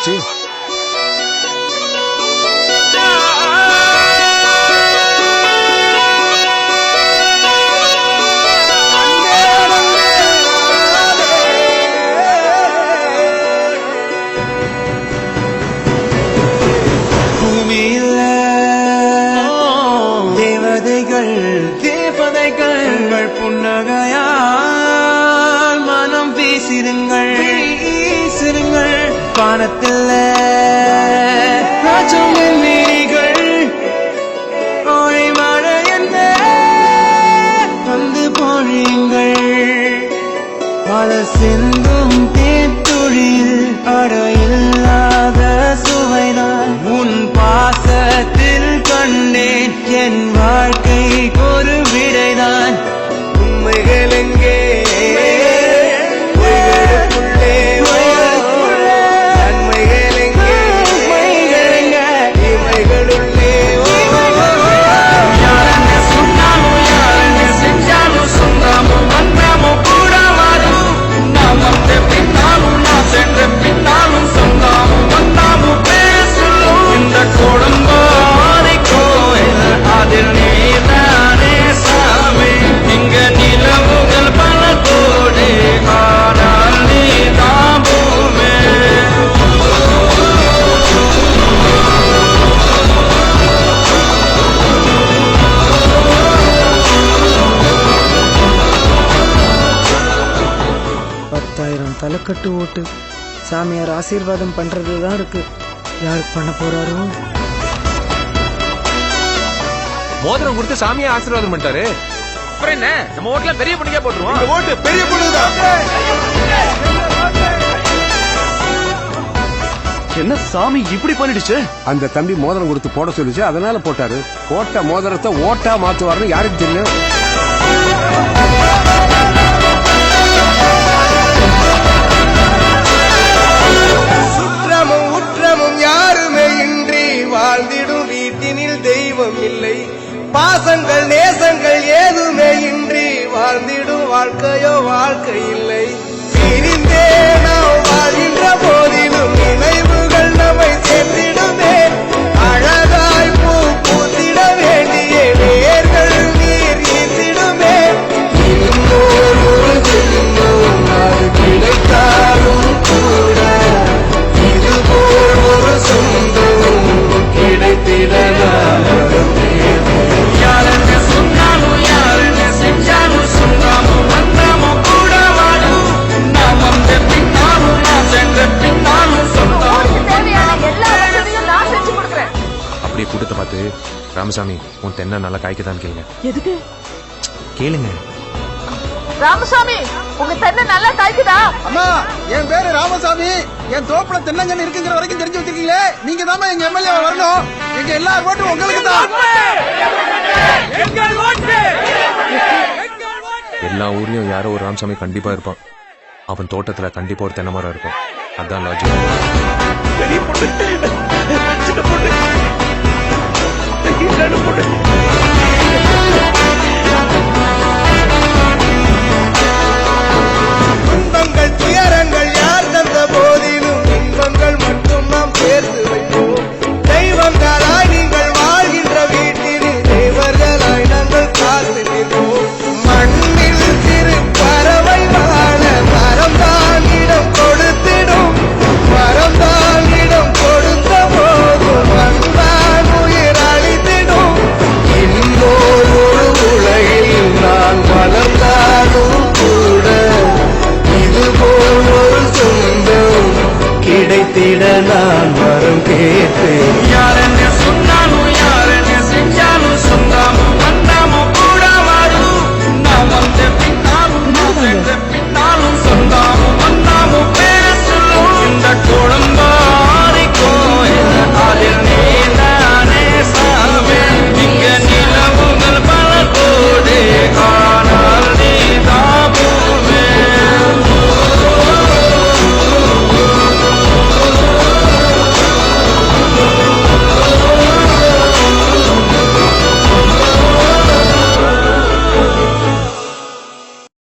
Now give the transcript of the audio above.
போச்சு. தேவதைகள் புன்னகையால் மனம் பேசிடுங்கள் வானத்தில் மழை என்ன வந்து பொழியுங்கள் பல சிந்தும் தேத்துழில் அடையில்லாத சுவைதான் உன் பாசத்தில் கண்டேன் என் வாழ்க்கை ஒரு விடைதான் உண்மைகள் எங்கே தலைக்கட்டு ஓட்டு சாமியார் ஆசீர்வாதம் பண்றதுதான் இருக்கு. யாருக்கு பண்ண போறாரோ? மோதிரம் கொடுத்து சாமியா ஆசீர்வாதம் பண்ணிட்டாரு. அப்புறம் என்ன, நம்ம ஓட்டுல பெரிய பொண்ணுக்கே போட்டுருவோம். ஓட்டு பெரிய பொண்ணுதான். என்ன சாமி இப்படி பண்ணிடுச்சு? அந்த தம்பி மோதிரம் கொடுத்து போட சொல்லிச்சு, அதனால போட்டாரு. போட்ட மோதிரத்தை ஓட்டா மாத்துவாருன்னு யாருக்கு தெரியும்? வாழ்ந்திடும் வீட்டினில் தெய்வம் இல்லை, பாசங்கள் நேசங்கள் ஏதுமே இன்றி வாழ்ந்திடும் வாழ்க்கையோ வாழ்க்கை இல்லை. பிரிந்தே நாம் வாழ்கின்ற போதிலும் நினைவுகள் நம்மை சேர்த்திடுமே, அழகாய் பூ பூத்திட வேண்டிய வேர்கள் நீர் ஈர்த்திடுமே. இன்னொரு ஜென்மம் அது கிடைத்தாலும் கூட இதுபோல் ஒரு சொந்தம் அப்படியே கூட்டத்தை பார்த்து, ராமசாமி உன் தென்னை நல்லா காய்க்குதான்னு கேளுங்க. எதுக்கு கேளுங்க. ராமசாமி உங்க தென்னை நல்லா காய்க்குதா? அம்மா, என் பேரு ராமசாமி. என் தோப்புல தென்னங்கன்னு இருக்குங்கிற வரைக்கும் தெரிஞ்சு வச்சிருக்கீங்களே. நீங்க தான் எங்க எம்எல்ஏ வரணும். எங்க எல்லா ஓட்டும் உங்களுக்கு தான். எல்லா ஊர்லயும் யாரோ ஒரு ராமசாமி கண்டிப்பா இருப்பான். அவன் தோட்டத்துல கண்டிப்பா ஒரு தென்னை மரம் இருக்கும். அதான் லாஜிக். துன்பங்கள் துயரங்கள் யார் தந்த போதிலும் இன்பங்கள் மட்டும் நாம் சேர்த்து வைப்போம். தெய்வங்களாய் நீங்கள் வாழ்கின்ற வீட்டில் தேவர்களாய் நாங்கள் காத்து நிற்போம். மண்ணில் சிறு பறவை வாழ மரம்தான் இடம் கொடுத்திடும், மரம்தான் இடம் கொடுத்த போதும் மண்தான் உயிர் அளித்திடும். இன்னொரு உலகில் நான் வளர்ந்தாலும் கூட இதுபோல் ஒரு சொந்தம் கிடைத்திட நான் வரம் கேட்டேன்.